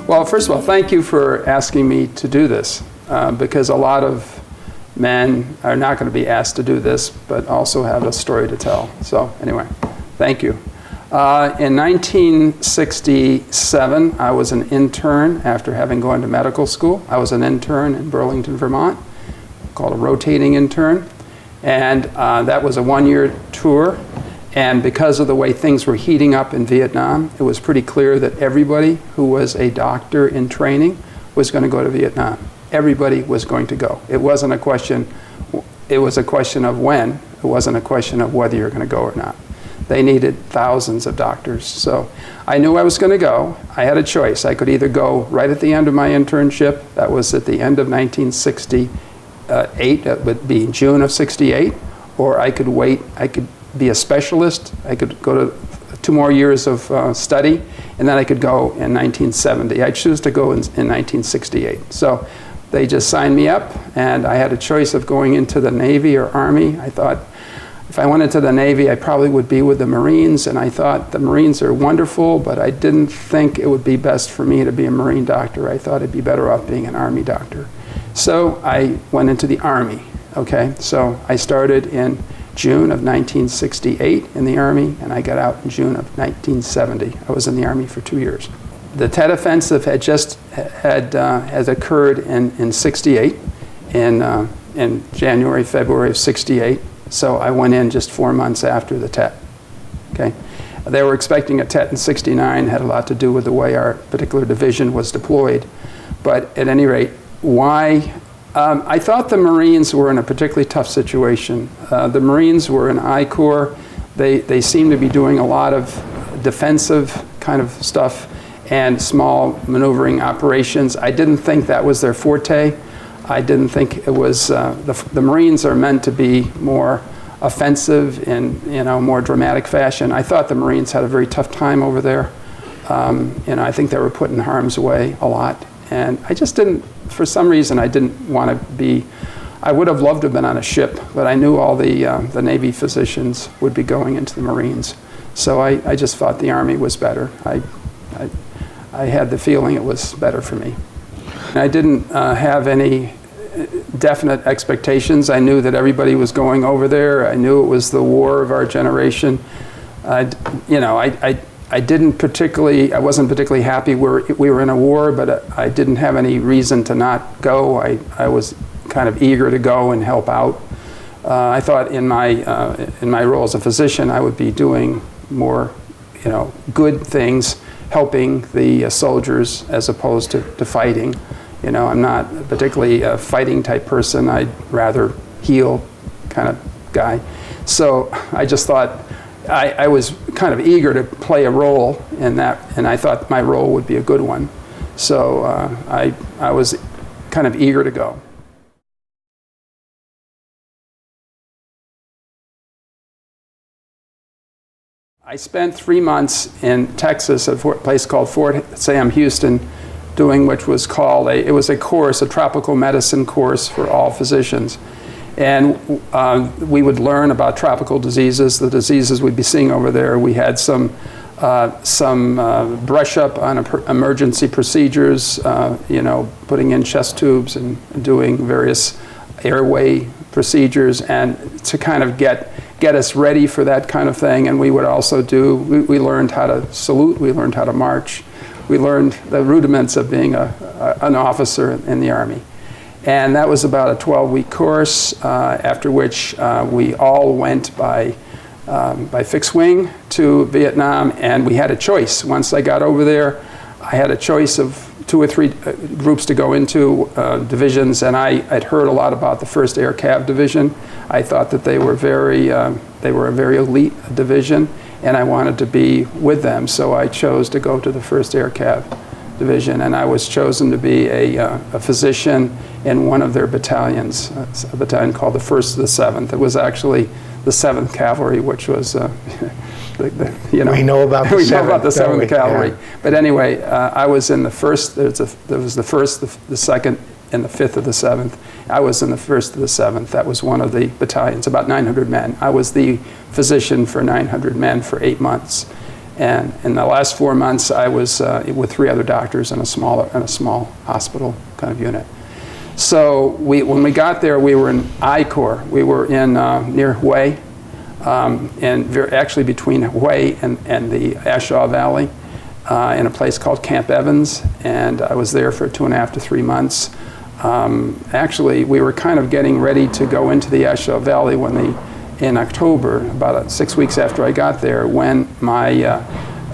Well, first of all, thank you for asking me to do this, because a lot of men are not going to be asked to do this, but also have a story to tell. So anyway, thank you. In 1967, I was an intern after having gone to medical school. I was an intern in Burlington, Vermont, called a rotating intern. And that was a one-year tour. And because of the way things were heating up in Vietnam, it was pretty clear that everybody who was a doctor in training was going to go to Vietnam. Everybody was going to go. It wasn't a question, it was a question of when. It wasn't a question of whether you're going to go or not. They needed thousands of doctors. So I knew I was going to go. I had a choice. I could either go right at the end of my internship, that was at the end of 1968, that would be June of 68, or I could wait. I could be a specialist. I could go to 2 more years of study, and then I could go in 1970. I choose to go in 1968. So they just signed me up, and I had a choice of going into the Navy or Army. I thought if I went into the Navy, I probably would be with the Marines, and I thought the Marines are wonderful, but I didn't think it would be best for me to be a Marine doctor. I thought I'd be better off being an Army doctor. So I went into the Army, okay? So I started in June of 1968 in the Army, and I got out in June of 1970. I was in the Army for 2 years. The Tet Offensive had occurred in 68, in January, February of 68. So I went in just 4 months after the Tet. Okay, they were expecting a Tet in 69. Had a lot to do with the way our particular division was deployed. But at any rate, why? I thought the Marines were in a particularly tough situation. The Marines were an I Corps. They seemed to be doing a lot of defensive kind of stuff and small maneuvering operations. I didn't think that was their forte. I didn't think it was, the Marines are meant to be more offensive in, more dramatic fashion. I thought the Marines had a very tough time over there. I think they were put in harm's way a lot. And I just didn't, for some reason, I didn't want to be, I would have loved to have been on a ship, but I knew all the Navy physicians would be going into the Marines. So I just thought the Army was better. I had the feeling it was better for me. I didn't have any definite expectations. I knew that everybody was going over there. I knew it was the war of our generation. I wasn't particularly happy we were in a war, but I didn't have any reason to not go. I was kind of eager to go and help out. I thought in my role as a physician, I would be doing more, good things, helping the soldiers as opposed to fighting. I'm not particularly a fighting type person. I'd rather heal kind of guy. So I just thought I was kind of eager to play a role in that, and I thought my role would be a good one. So I was kind of eager to go. I spent 3 months in Texas at a place called Fort Sam Houston, doing which was called it was a course, a tropical medicine course for all physicians. And we would learn about tropical diseases, the diseases we'd be seeing over there. We had some brush up on emergency procedures, putting in chest tubes and doing various airway procedures, and to kind of get us ready for that kind of thing. And we would also we learned how to salute, we learned how to march. We learned the rudiments of being an officer in the Army. And that was about a 12-week course, after which we all went by fixed wing to Vietnam, and we had a choice. Once I got over there, I had a choice of 2 or 3 groups to go into, divisions, and I'd heard a lot about the 1st Air Cav Division. I thought that they were a very elite division, and I wanted to be with them, so I chose to go to the 1st Air Cav Division, and I was chosen to be a physician in one of their battalions, a battalion called the 1st to the 7th. It was actually the 7th Cavalry, which was, we know about the 7th Cavalry. Yeah. But anyway, I was in the 1st, there was the 1st, the 2nd, and the 5th of the 7th. I was in the 1st of the 7th. That was one of the battalions, about 900 men. I was the physician for 900 men for 8 months. And in the last 4 months, I was with 3 other doctors in a small hospital kind of unit. So when we got there, we were in I Corps. We were in near Hue, and actually between Hue and the Ashaw Valley, in a place called Camp Evans. And I was there for 2.5 to 3 months. Actually, we were kind of getting ready to go into the Ashaw Valley in October, about 6 weeks after I got there, when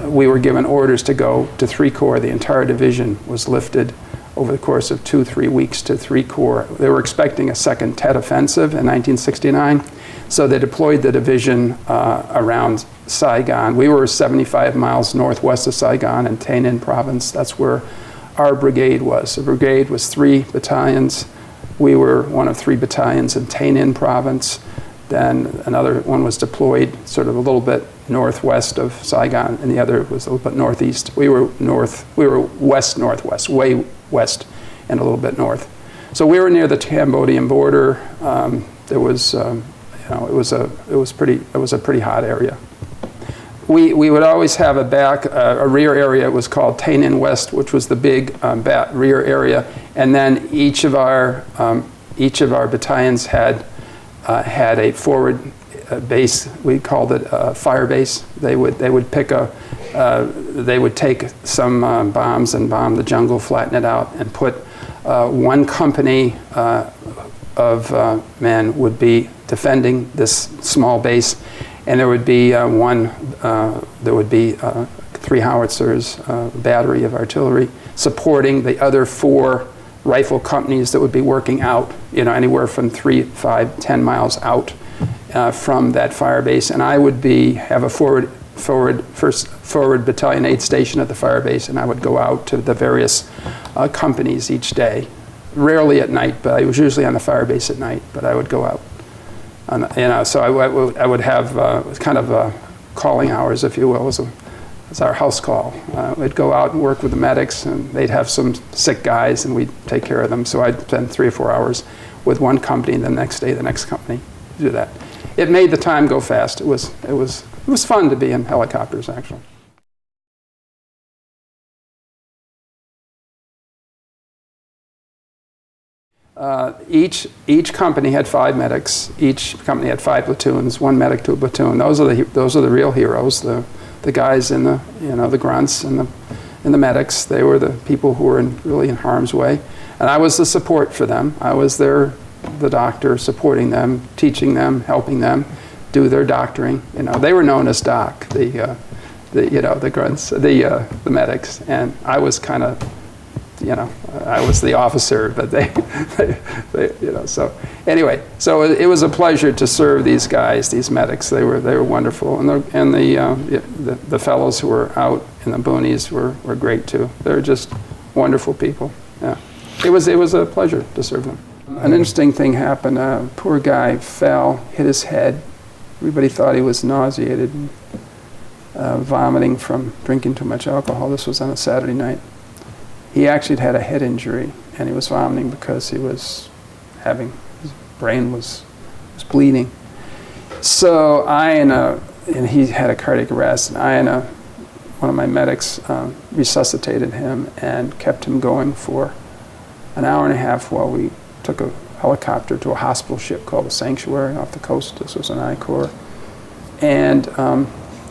we were given orders to go to 3 Corps. The entire division was lifted over the course of 2-3 weeks to 3 Corps. They were expecting a second Tet offensive in 1969, so they deployed the division around Saigon. We were 75 miles northwest of Saigon in Tay Ninh province. That's where our brigade was. The brigade was 3 battalions. We were one of 3 battalions in Tay Ninh province. Then another one was deployed sort of a little bit northwest of Saigon, and the other was a little bit northeast. We were west-northwest, way west, and a little bit north. So we were near the Cambodian border. It was a pretty hot area. We would always have a rear area. It was called Tay Ninh West, which was the big rear area, and then each of our battalions had a forward base. We called it a fire base. They would take some bombs and bomb the jungle, flatten it out, and put one company of men would be defending this small base, and there would be 3 howitzers, a battery of artillery supporting the other 4 rifle companies that would be working out, anywhere from 3, 5, 10 miles out from that fire base. And I would have a forward battalion aid station at the fire base, and I would go out to the various companies each day. Rarely at night, but I was usually on the fire base at night, but I would go out. So I would have kind of calling hours, if you will. It's our house call. We'd go out and work with the medics, and they'd have some sick guys, and we'd take care of them. So I'd spend 3 or 4 hours with one company, and the next day, the next company, do that. It made the time go fast. It was fun to be in helicopters, actually. Each company had 5 medics. Each company had 5 platoons, 1 medic to a platoon. Those are the real heroes. The guys in the grunts and the medics. They were the people who were really in harm's way, and I was the support for them. I was the doctor supporting them, teaching them, helping them do their doctoring. They were known as doc, the grunts, the medics, and I was kind of, I was the officer, but so anyway, so it was a pleasure to serve these guys, these medics. They were wonderful, and the fellows who were out in the boonies were great too. They're just wonderful people. Yeah, it was a pleasure to serve them. An interesting thing happened. A poor guy fell, hit his head. Everybody thought he was nauseated, and, vomiting from drinking too much alcohol. This was on a Saturday night. He actually had a head injury, and he was vomiting because his brain was bleeding. So and he had a cardiac arrest, and one of my medics resuscitated him and kept him going for an hour and a half while we took a helicopter to a hospital ship called the Sanctuary off the coast. This was an I Corps. And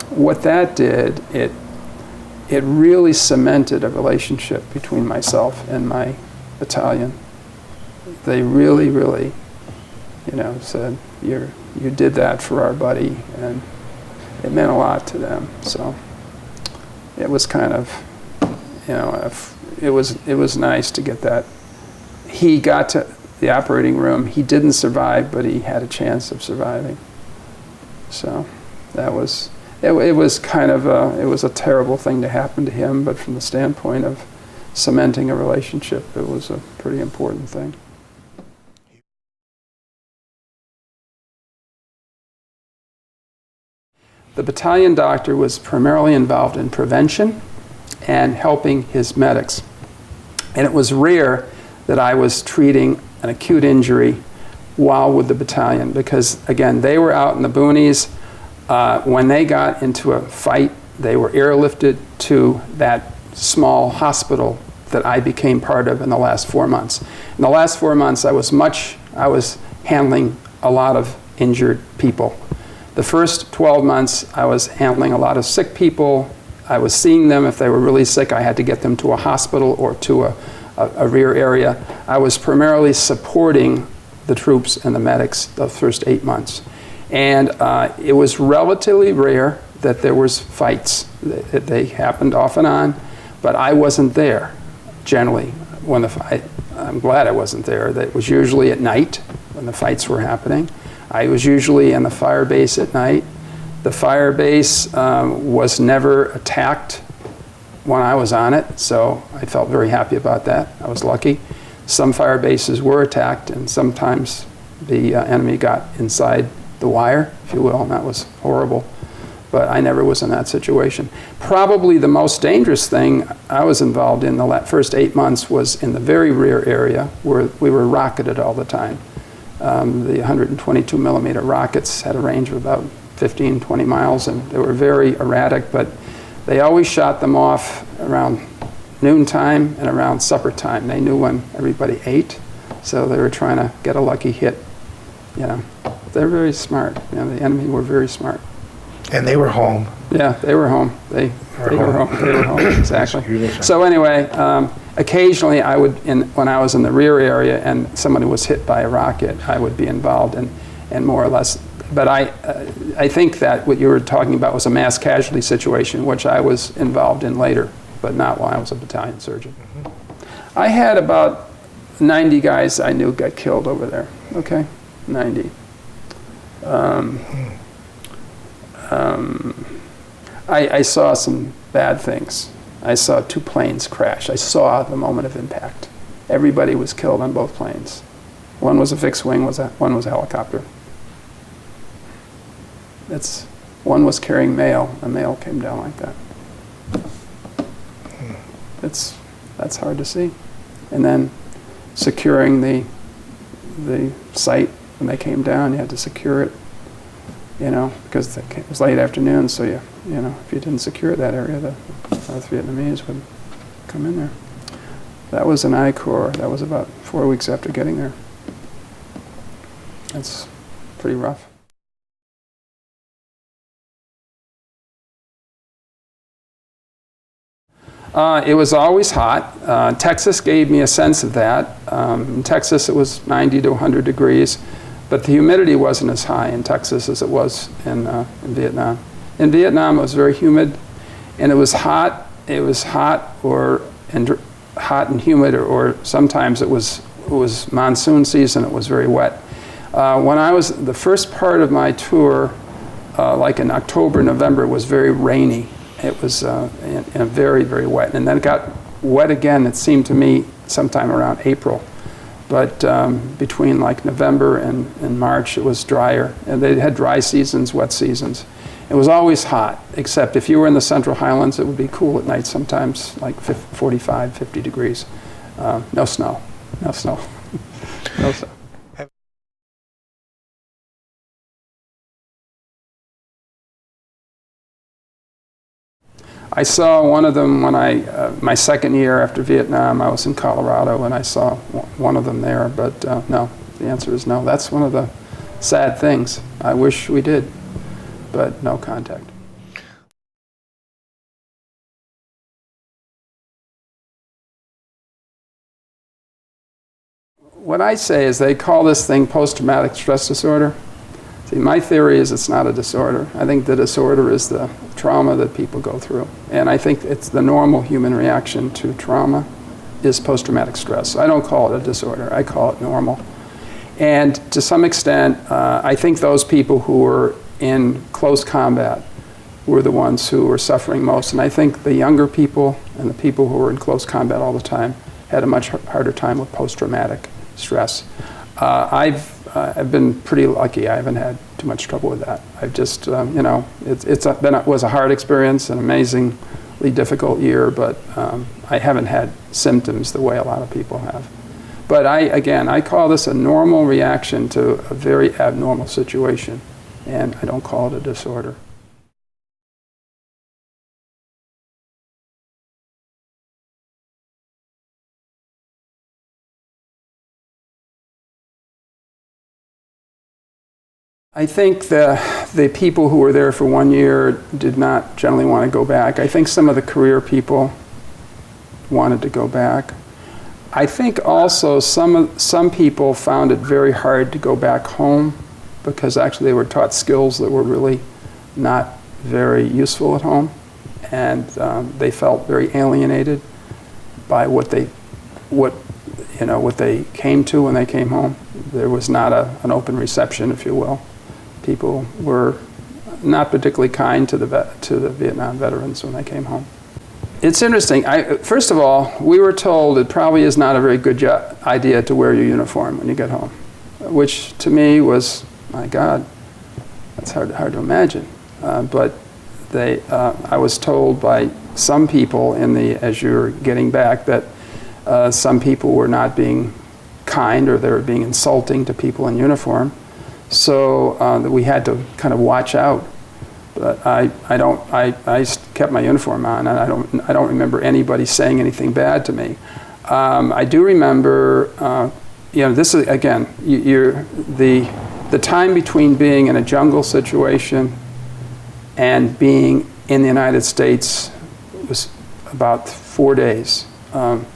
what that did, it really cemented a relationship between myself and my battalion. They really, really, said, you did that for our buddy, and it meant a lot to them. So it was kind of, it was nice to get that. He got to the operating room. He didn't survive, but he had a chance of surviving. So that was. It was kind of it was a terrible thing to happen to him, but from the standpoint of cementing a relationship, it was a pretty important thing. The battalion doctor was primarily involved in prevention and helping his medics. And it was rare that I was treating an acute injury while with the battalion, because again, they were out in the boonies. When they got into a fight they were airlifted to that small hospital that I became part of in the last 4 months. In the last 4 months, I was handling a lot of injured people. The first 12 months, I was handling a lot of sick people. I was seeing them. If they were really sick, I had to get them to a hospital or to a rear area. I was primarily supporting the troops and the medics the first 8 months. And it was relatively rare that there was fights. They happened off and on, but I wasn't there generally when the fight. I'm glad I wasn't there. That was usually at night when the fights were happening. I was usually in the fire base at night. The fire base was never attacked when I was on it, so I felt very happy about that. I was lucky. Some fire bases were attacked, and sometimes the enemy got inside the wire, if you will, and that was horrible. But I never was in that situation. Probably the most dangerous thing I was involved in the first 8 months was in the very rear area where we were rocketed all the time. The 122 millimeter rockets had a range of about 15, 20 miles, and they were very erratic, but they always shot them off around noontime and around supper time. They knew when everybody ate, so they were trying to get a lucky hit. You know, they're very smart. You know, the enemy were very smart. And they were home. Yeah, they were home. They were home. They were home. Exactly. So anyway, occasionally I would, when I was in the rear area and somebody was hit by a rocket, I would be involved in more or less. But I think that what you were talking about was a mass casualty situation, which I was involved in later, but not while I was a battalion surgeon. Mm-hmm. I had about 90 guys I knew got killed over there. Okay, 90. I saw some bad things. I saw 2 planes crash. I saw the moment of impact. Everybody was killed on both planes. One was a fixed wing, one was a helicopter. One was carrying mail. A mail came down like that. That's hard to see. And then securing the site when they came down, you had to secure it. You know, because it was late afternoon, so you know, if you didn't secure that area, the North Vietnamese would come in there. That was an I Corps. That was about 4 weeks after getting there. That's pretty rough. It was always hot. Texas gave me a sense of that. In Texas, it was 90 to 100 degrees. But the humidity wasn't as high in Texas as it was in Vietnam. In Vietnam, it was very humid, and it was hot. It was hot and humid, or sometimes it was monsoon season. It was very wet. When I was the first part of my tour, like in October, November, it was very rainy. It was very, very wet, and then it got wet again. It seemed to me sometime around April. But between like November and March, it was drier. And they had dry seasons, wet seasons. It was always hot, except if you were in the Central Highlands, it would be cool at night sometimes, like 45, 50 degrees. No snow, no snow, no snow. I saw one of them when my second year after Vietnam. I was in Colorado and I saw one of them there, but no, the answer is no. That's one of the sad things. I wish we did, but no contact. What I say is they call this thing post-traumatic stress disorder. See, my theory is it's not a disorder. I think the disorder is the trauma that people go through. And I think it's the normal human reaction to trauma is post-traumatic stress. I don't call it a disorder. I call it normal. And to some extent, I think those people who were in close combat were the ones who were suffering most. And I think the younger people and the people who were in close combat all the time had a much harder time with post-traumatic stress. I've been pretty lucky. I haven't had too much trouble with that. I've just, you know, it was a hard experience, an amazingly difficult year, but I haven't had symptoms the way a lot of people have. But I call this a normal reaction to a very abnormal situation, and I don't call it a disorder. I think the people who were there for 1 year did not generally want to go back. I think some of the career people wanted to go back. I think also some people found it very hard to go back home because actually they were taught skills that were really not very useful at home, and they felt very alienated by what they came to when they came home. There was not an open reception, if you will. People were not particularly kind to the Vietnam veterans when they came home. It's interesting. First of all, we were told it probably is not a very good idea to wear your uniform when you get home, which to me was, my God, that's hard to imagine. But I was told by some people as you were getting back that some people were not being kind or they were being insulting to people in uniform, so that we had to kind of watch out. But I kept my uniform on, and I don't remember anybody saying anything bad to me. I do remember, this is again, the time between being in a jungle situation and being in the United States was about 4 days. And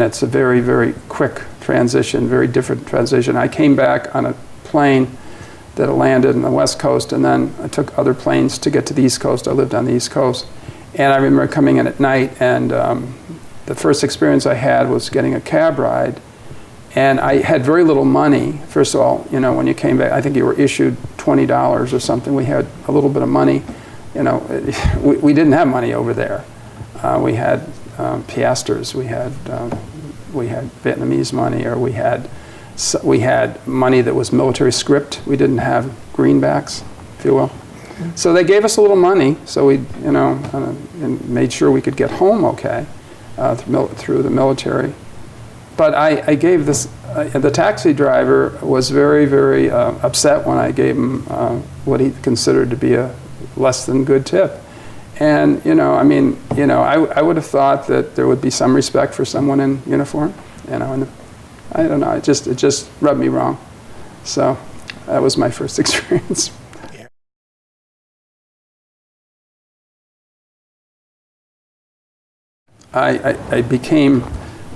it's a very, very quick transition, very different transition. I came back on a plane that landed on the West Coast, and then I took other planes to get to the East Coast. I lived on the East Coast. And I remember coming in at night, and the first experience I had was getting a cab ride. And I had very little money. First of all, when you came back, I think you were issued $20 or something. We had a little bit of money. We didn't have money over there. We had piastres. We had Vietnamese money, or we had money that was military script. We didn't have greenbacks, if you will. So they gave us a little money, so we, and made sure we could get home okay through the military. But I gave this, the taxi driver was very, very upset when I gave him what he considered to be a less than good tip. And, I would have thought that there would be some respect for someone in uniform, and I don't know, it just rubbed me wrong. So that was my first experience. I became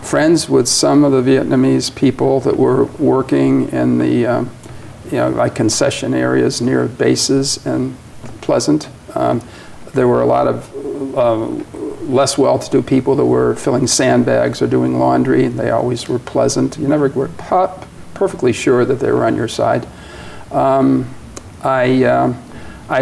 friends with some of the Vietnamese people that were working in the, like concession areas near bases and Pleasant. There were a lot of less well-to-do people that were filling sandbags or doing laundry. They always were pleasant. You never were perfectly sure that they were on your side. I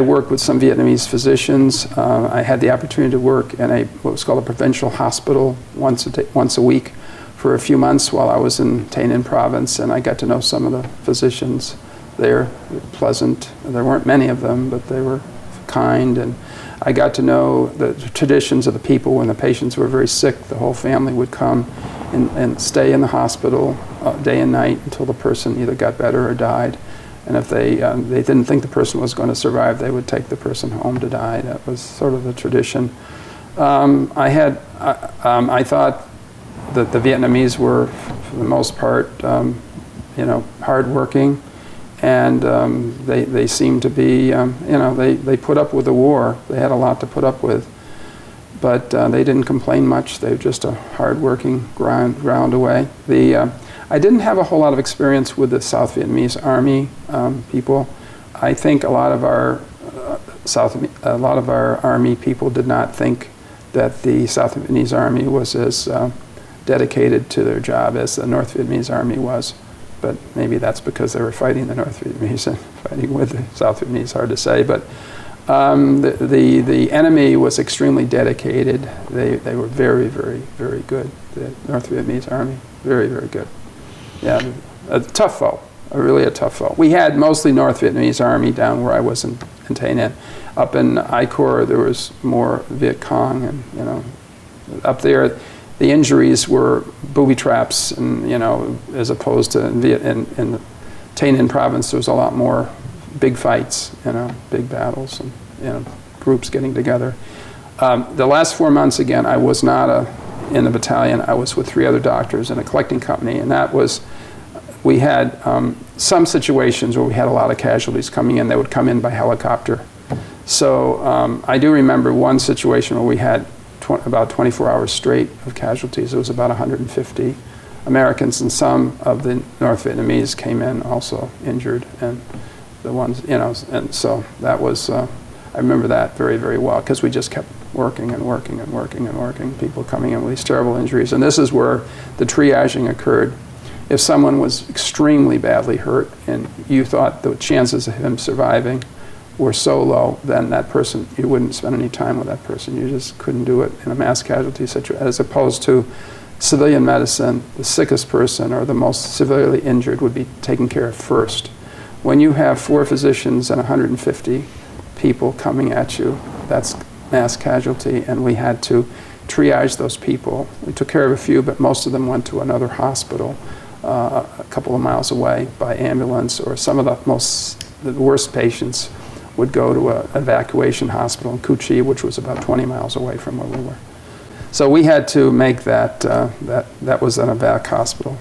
worked with some Vietnamese physicians. I had the opportunity to work in what was called a provincial hospital once a week for a few months while I was in Tay Ninh province, and I got to know some of the physicians there. They were pleasant. There weren't many of them, but they were kind, and I got to know the traditions of the people. When the patients were very sick, the whole family would come and stay in the hospital day and night until the person either got better or died. And if they didn't think the person was going to survive, they would take the person home to die. That was sort of the tradition. I thought that the Vietnamese were, for the most part, hardworking, and they seemed to be, they put up with the war. They had a lot to put up with, but they didn't complain much. They were just a hardworking ground away. I didn't have a whole lot of experience with the South Vietnamese Army people. I think a lot of our Army people did not think that the South Vietnamese Army was as dedicated to their job as the North Vietnamese Army was. But maybe that's because they were fighting the North Vietnamese and fighting with the South Vietnamese. Hard to say, but the enemy was extremely dedicated. They were very, very, very good. The North Vietnamese Army, very, very good. Yeah, a tough foe, really a tough foe. We had mostly North Vietnamese Army down where I was in Tay Ninh. Up in I Corps, there was more Viet Cong, and up there, the injuries were booby traps, and as opposed to in the Tay Ninh province, there was a lot more big fights, big battles, and groups getting together. The last 4 months, again, I was not in the battalion. I was with 3 other doctors in a collecting company, and that was we had some situations where we had a lot of casualties coming in. They would come in by helicopter. So I do remember one situation where we had about 24 hours straight of casualties. It was about 150 Americans, and some of the North Vietnamese came in also injured, and the ones, and so that was, I remember that very, very well, because we just kept working and working and working and working, people coming in with these terrible injuries. And this is where the triaging occurred. If someone was extremely badly hurt and you thought the chances of him surviving were so low, then that person, you wouldn't spend any time with that person. You just couldn't do it in a mass casualty situation, as opposed to civilian medicine. The sickest person or the most severely injured would be taken care of first. When you have 4 physicians and 150 people coming at you, that's mass casualty, and we had to triage those people. We took care of a few, but most of them went to another hospital a couple of miles away by ambulance, or some of the worst patients would go to an evacuation hospital in Cu Chi, which was about 20 miles away from where we were. So we had to make that, that was an evac hospital.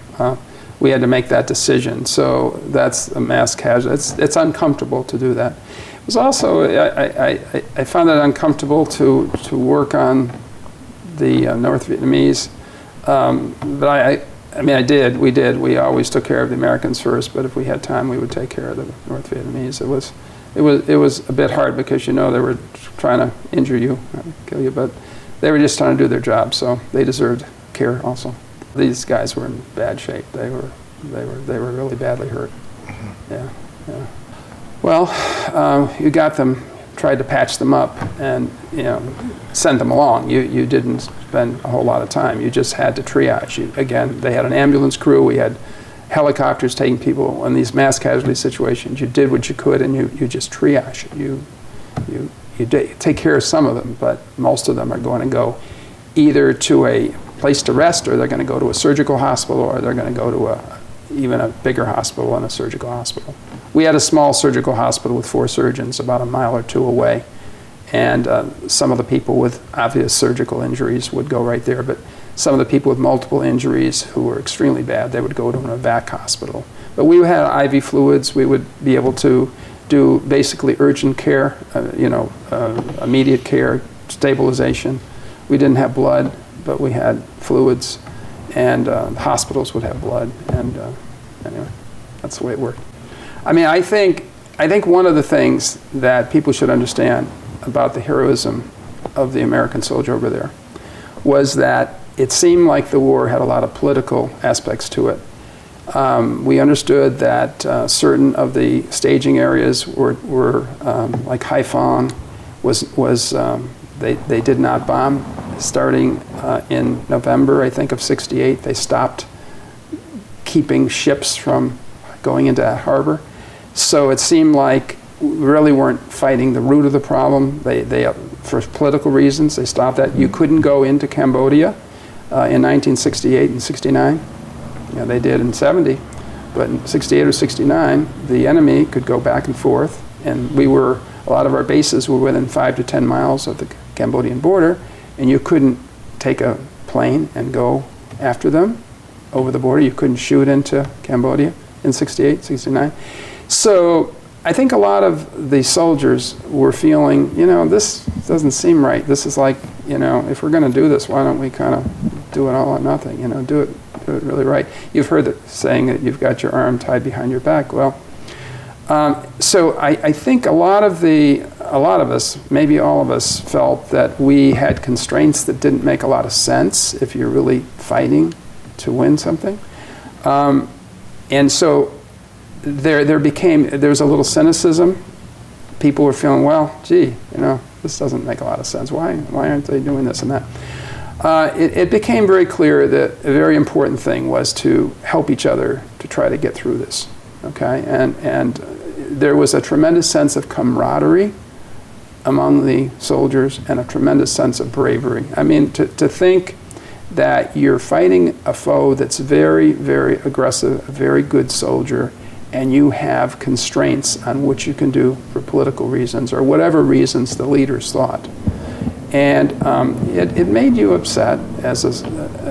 We had to make that decision. So that's a mass casualty. It's uncomfortable to do that. It was also, I found it uncomfortable to work on the North Vietnamese. But we did. We always took care of the Americans first, but if we had time, we would take care of the North Vietnamese. It was a bit hard because, they were trying to injure you, kill you, but they were just trying to do their job, so they deserved care also. These guys were in bad shape. They were really badly hurt. Yeah. Well, you got them, tried to patch them up, and send them along. You didn't spend a whole lot of time. You just had to triage. Again, they had an ambulance crew. We had helicopters taking people in these mass casualty situations. You did what you could, and you just triage. You take care of some of them, but most of them are going to go either to a place to rest, or they're going to go to a surgical hospital, or they're going to go to even a bigger hospital than a surgical hospital. We had a small surgical hospital with 4 surgeons about a mile or 2 away, and some of the people with obvious surgical injuries would go right there, but some of the people with multiple injuries who were extremely bad, they would go to an evac hospital. But we had IV fluids. We would be able to do basically urgent care, immediate care, stabilization. We didn't have blood, but we had fluids, and hospitals would have blood, and anyway, that's the way it worked. I think one of the things that people should understand about the heroism of the American soldier over there was that it seemed like the war had a lot of political aspects to it. We understood that certain of the staging areas were like Haiphong they did not bomb. Starting in November, I think, of '68, they stopped keeping ships from going into that harbor. So it seemed like we really weren't fighting the root of the problem. They for political reasons, they stopped that. You couldn't go into Cambodia in 1968 and '69. They did in '70, but in '68 or '69, the enemy could go back and forth, and a lot of our bases were within 5 to 10 miles of the Cambodian border, and you couldn't take a plane and go after them over the border. You couldn't shoot into Cambodia in '68, '69. So I think a lot of the soldiers were feeling, this doesn't seem right. This is like, if we're going to do this, why don't we kind of do it all or nothing? Do it really right. You've heard the saying that you've got your arm tied behind your back. Well, so I think a lot of us, maybe all of us, felt that we had constraints that didn't make a lot of sense if you're really fighting to win something. And so there was a little cynicism. People were feeling, well, gee, this doesn't make a lot of sense. Why aren't they doing this and that? It became very clear that a very important thing was to help each other to try to get through this. Okay, and there was a tremendous sense of camaraderie among the soldiers and a tremendous sense of bravery. To think that you're fighting a foe that's very, very aggressive, a very good soldier, and you have constraints on what you can do for political reasons or whatever reasons the leaders thought. And it made you upset, I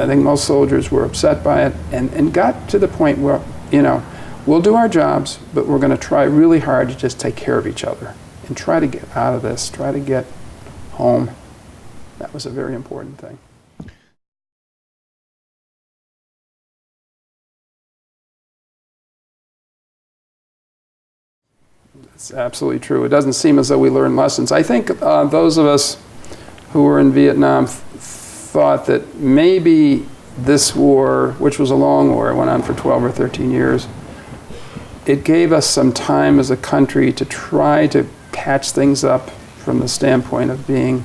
think most soldiers were upset by it, and got to the point where you know, we'll do our jobs, but we're going to try really hard to just take care of each other and try to get out of this, try to get home. That was a very important thing. It's absolutely true. It doesn't seem as though we learned lessons. I think those of us who were in Vietnam thought that maybe this war, which was a long war, it went on for 12 or 13 years, it gave us some time as a country to try to patch things up from the standpoint of being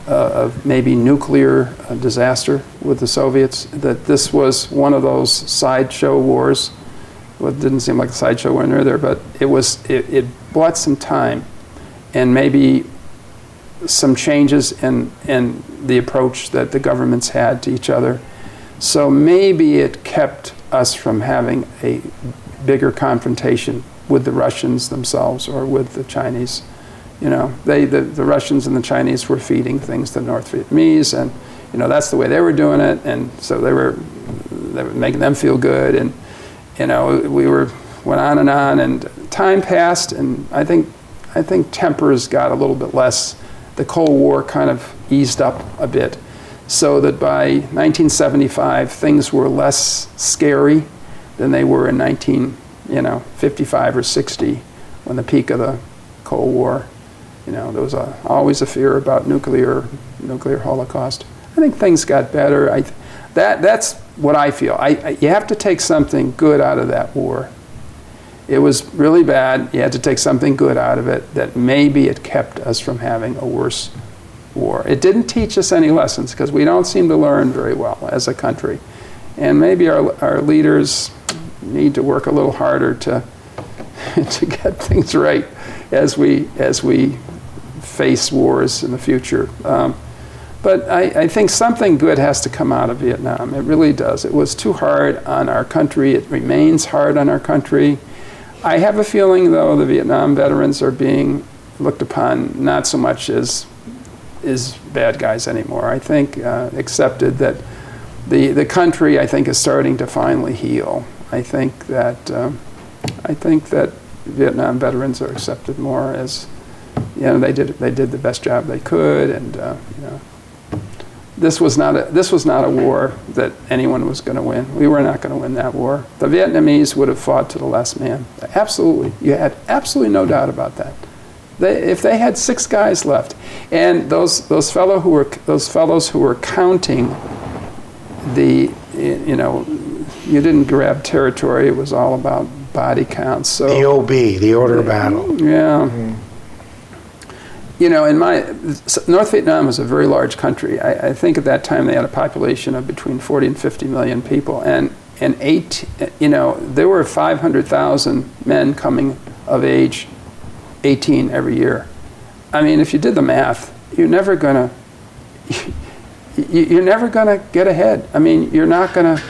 of maybe nuclear disaster with the Soviets, that this was one of those sideshow wars. Well, it didn't seem like a sideshow when we were there, but it bought some time and maybe some changes in the approach that the governments had to each other. So maybe it kept us from having a bigger confrontation with the Russians themselves or with the Chinese. You know, the Russians and the Chinese were feeding things to the North Vietnamese, and you know that's the way they were doing it, and so they were making them feel good, and you know went on, and time passed, and I think tempers got a little bit less. The Cold War kind of eased up a bit, so that by 1975 things were less scary than they were in 1955 or 60, when the peak of the Cold War. You know, there was always a fear about nuclear holocaust. I think things got better. That's what I feel. You have to take something good out of that war. It was really bad. You had to take something good out of it, that maybe it kept us from having a worse war. It didn't teach us any lessons, because we don't seem to learn very well as a country. And maybe our leaders need to work a little harder to get things right as we face wars in the future. But I think something good has to come out of Vietnam. It really does. It was too hard on our country. It remains hard on our country. I have a feeling, though, the Vietnam veterans are being looked upon not so much as bad guys anymore. I think accepted that the country, I think, is starting to finally heal. I think that Vietnam veterans are accepted more as, you know, they did the best job they could, and you know, this was not a war that anyone was going to win. We were not going to win that war. The Vietnamese would have fought to the last man. Absolutely, you had absolutely no doubt about that. If they had 6 guys left, and those fellows who were counting the, you know, you didn't grab territory. It was all about body counts. So the OB, the order of battle. Yeah. Mm-hmm. You know, North Vietnam was a very large country. I think at that time they had a population of between 40 and 50 million people, and there were 500,000 men coming of age 18 every year. I mean, if you did the math, you're never gonna get ahead. I mean, you're not gonna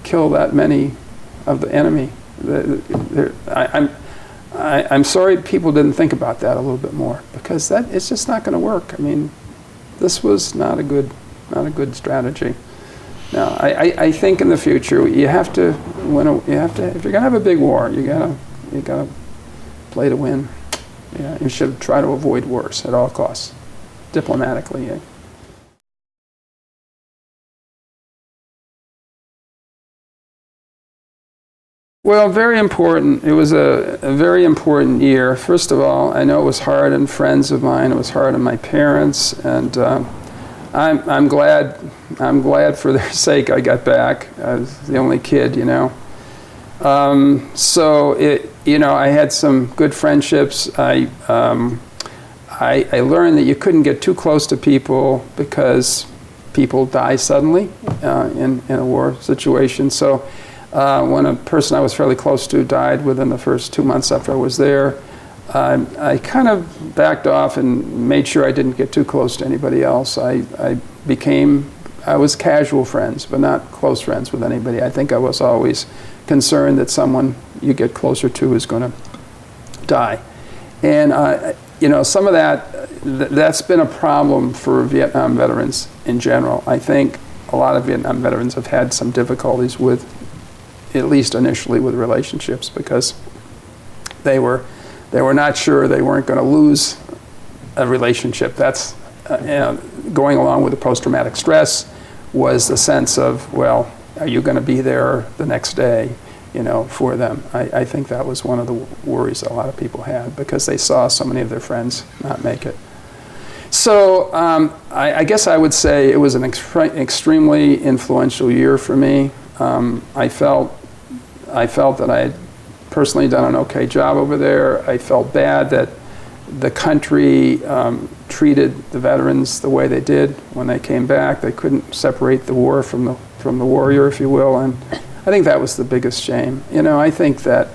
kill that many of the enemy. I'm sorry people didn't think about that a little bit more, because it's just not going to work. I mean, this was not a good strategy. Now, I think in the future you have to if you're going to have a big war, you gotta play to win. Yeah, you should try to avoid wars at all costs, diplomatically. Yeah. Well, very important. It was a very important year. First of all, I know it was hard on friends of mine. It was hard on my parents, and I'm glad for their sake I got back. I was the only kid, you know. I had some good friendships. I learned that you couldn't get too close to people because people die suddenly in a war situation. So. When a person I was fairly close to died within the first 2 months after I was there, I kind of backed off and made sure I didn't get too close to anybody else. I was casual friends, but not close friends with anybody. I think I was always concerned that someone you get closer to is going to die. And some of that's been a problem for Vietnam veterans in general. I think a lot of Vietnam veterans have had some difficulties with, at least initially, with relationships, because they were not sure they weren't going to lose a relationship. That's going along with the post-traumatic stress was the sense of, well, are you going to be there the next day, for them? I think that was one of the worries a lot of people had, because they saw so many of their friends not make it. So I guess I would say it was an extremely influential year for me. I felt that I had personally done an okay job over there. I felt bad that the country treated the veterans the way they did when they came back. They couldn't separate the war from the warrior, if you will, and I think that was the biggest shame. I think that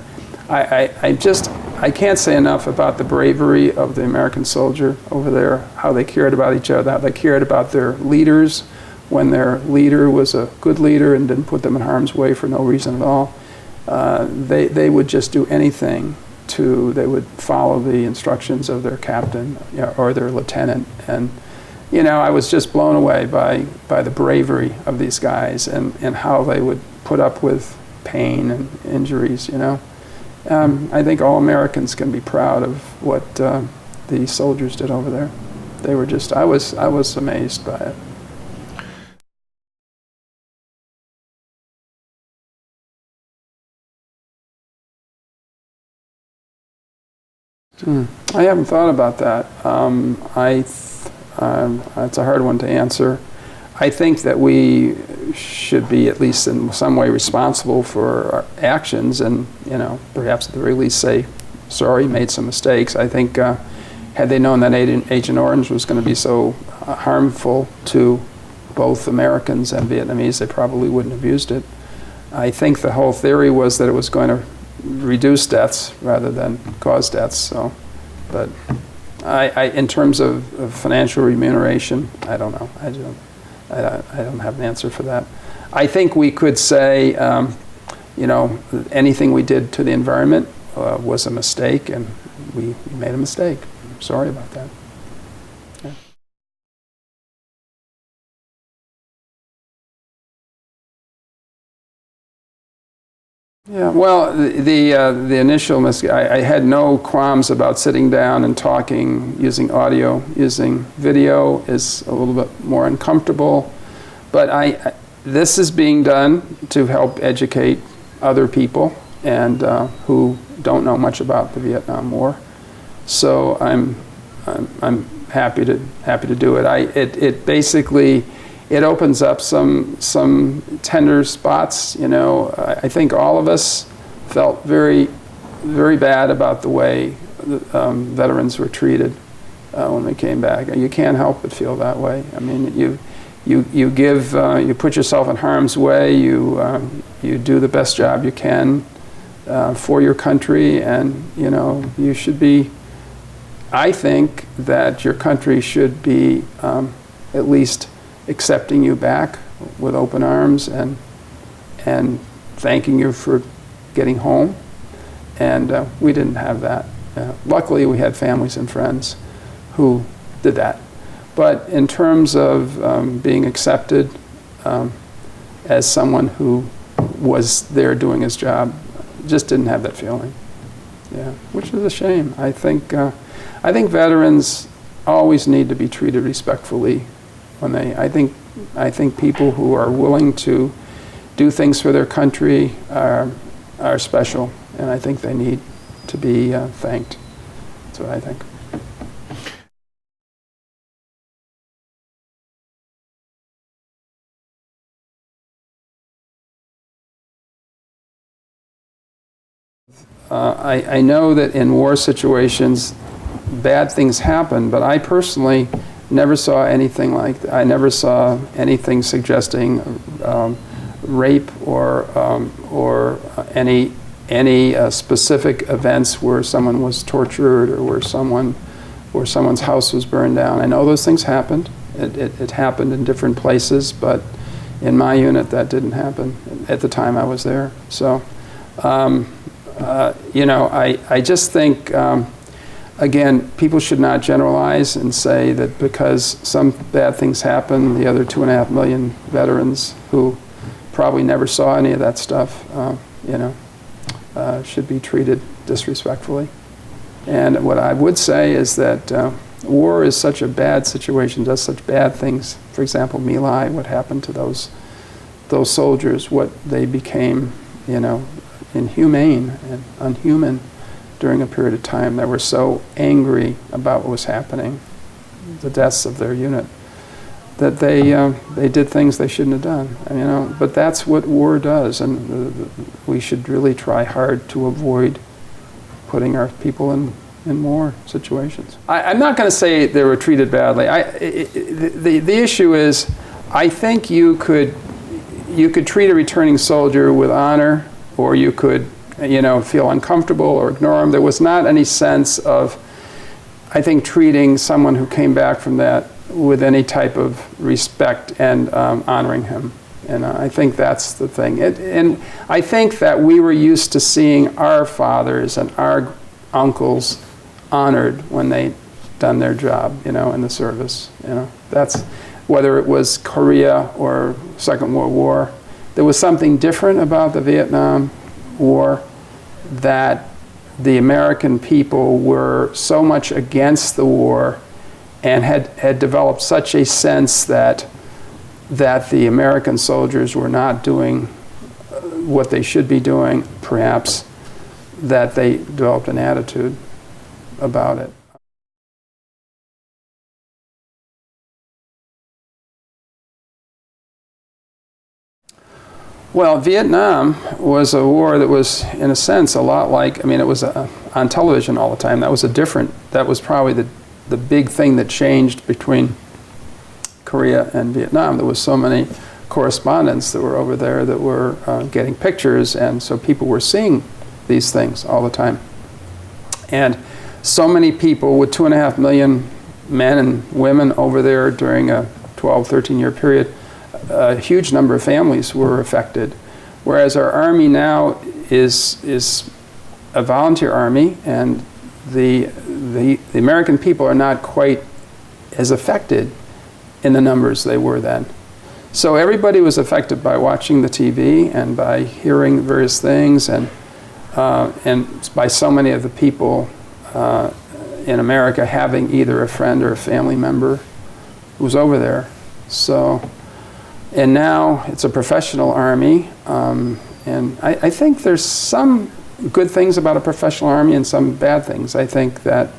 I can't say enough about the bravery of the American soldier over there, how they cared about each other, how they cared about their leaders when their leader was a good leader and didn't put them in harm's way for no reason at all. They would just do anything they would follow the instructions of their captain or their lieutenant. And, I was just blown away by the bravery of these guys and how they would put up with pain and injuries, I think all Americans can be proud of what the soldiers did over there. They were just, I was amazed by it. I haven't thought about that. It's a hard one to answer. I think that we should be, at least in some way, responsible for our actions, and perhaps at the very least say, sorry, made some mistakes. I think had they known that Agent Orange was going to be so harmful to both Americans and Vietnamese, they probably wouldn't have used it. I think the whole theory was that it was going to reduce deaths rather than cause deaths. So, but in terms of financial remuneration, I don't know. I don't have an answer for that. I think we could say, anything we did to the environment was a mistake, and we made a mistake. I'm sorry about that. Yeah. Yeah, well, the initial mistake, I had no qualms about sitting down and talking, using audio. Using video is a little bit more uncomfortable, but this is being done to help educate other people and who don't know much about the Vietnam War. So I'm happy to do it. It basically. It opens up some tender spots. I think all of us felt very, very bad about the way veterans were treated when we came back. You can't help but feel that way. I mean, you put yourself in harm's way. You do the best job you can for your country, and you should be. I think that your country should be at least accepting you back with open arms and thanking you for getting home. And we didn't have that. Luckily, we had families and friends who did that. But in terms of being accepted as someone who was there doing his job, just didn't have that feeling. Yeah, which is a shame. I think veterans always need to be treated respectfully. I think people who are willing to do things for their country are special, and I think they need to be thanked. That's what I think. I know that in war situations, bad things happen, but I personally never saw anything like that. I never saw anything suggesting rape or any specific events where someone was tortured or where someone's house was burned down. I know those things happened. It happened in different places, but in my unit that didn't happen at the time I was there. So, I just think again, people should not generalize and say that because some bad things happen, the other 2.5 million veterans who probably never saw any of that stuff, should be treated disrespectfully. And what I would say is that war is such a bad situation, does such bad things. For example, My Lai, what happened to those soldiers, what they became, inhumane and unhuman during a period of time. They were so angry about what was happening, the deaths of their unit, that they did things they shouldn't have done. But that's what war does, and we should really try hard to avoid putting our people in war situations. I'm not going to say they were treated badly. The issue is, I think you could treat a returning soldier with honor, or you could feel uncomfortable or ignore them. There was not any sense of, I think, treating someone who came back from that with any type of respect and honoring him. And I think that's the thing. And I think that we were used to seeing our fathers and our uncles honored when they done their job, in the service. That's, whether it was Korea or Second World War, there was something different about the Vietnam War, that the American people were so much against the war and had developed such a sense that the American soldiers were not doing what they should be doing, perhaps, that they developed an attitude about it. Well, Vietnam was a war that was, in a sense, a lot like, it was on television all the time. That was probably the big thing that changed between Korea and Vietnam. There was so many correspondents that were over there that were getting pictures, and so people were seeing these things all the time. And so many people, with 2.5 million men and women over there during a 12, 13-year period, a huge number of families were affected. Whereas our Army now is a volunteer Army, and the American people are not quite as affected in the numbers they were then. So everybody was affected by watching the TV and by hearing various things, and by so many of the people in America having either a friend or a family member who was over there. So, and now it's a professional Army, and I think there's some good things about a professional Army and some bad things. I think that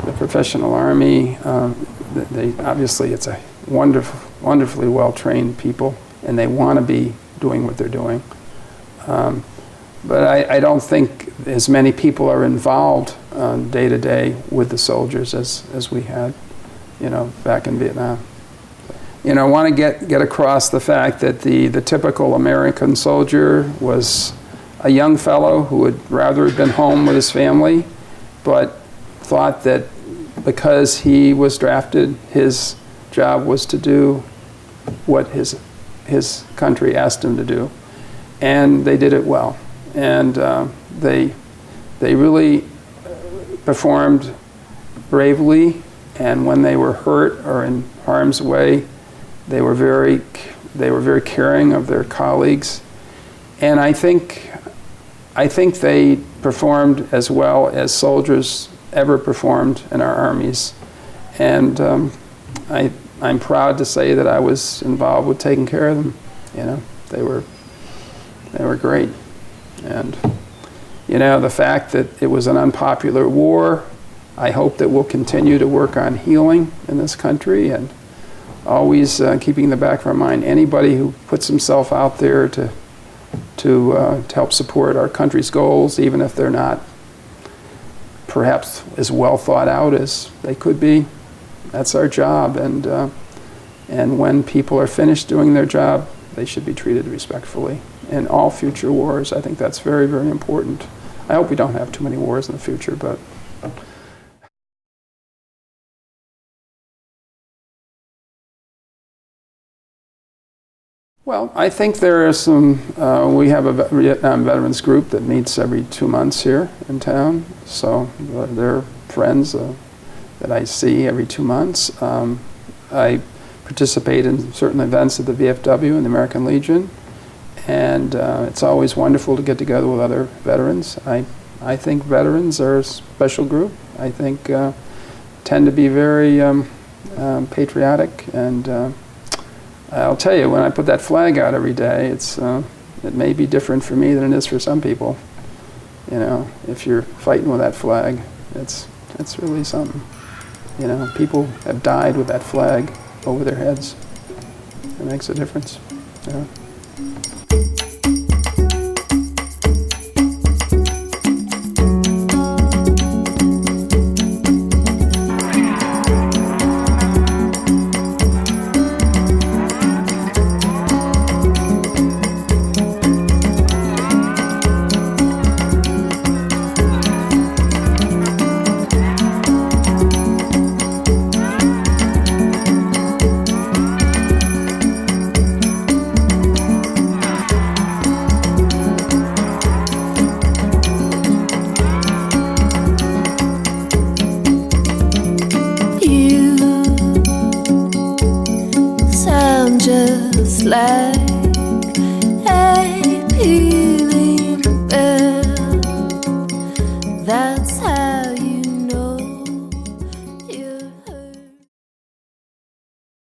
the professional Army, obviously it's a wonderfully well-trained people, and they want to be doing what they're doing. But I don't think as many people are involved day to day with the soldiers as we had, back in Vietnam. I want to get across the fact that the typical American soldier was a young fellow who would rather have been home with his family, but thought that because he was drafted, his job was to do what his country asked him to do, and they did it well. And they really performed bravely, and when they were hurt or in harm's way, they were very caring of their colleagues, and I think they performed as well as soldiers ever performed in our armies, and I'm proud to say that I was involved with taking care of them. They were great, and the fact that it was an unpopular war, I hope that we'll continue to work on healing in this country, and always keeping in the back of our mind anybody who puts himself out there to help support our country's goals, even if they're not perhaps as well thought out as they could be. That's our job, and when people are finished doing their job, they should be treated respectfully. In all future wars, I think that's very, very important. I hope we don't have too many wars in the future, but well, I think there are some, we have a Vietnam veterans group that meets every 2 months here in town, so they're friends that I see every 2 months. I participate in certain events at the VFW and the American Legion, and it's always wonderful to get together with other veterans. I think veterans are a special group. I think tend to be very patriotic, and I'll tell you, when I put that flag out every day, it may be different for me than it is for some people. You know, if you're fighting with that flag, it's really something. You know, people have died with that flag over their heads. It makes a difference. You know? Just like a pealing bell, that's how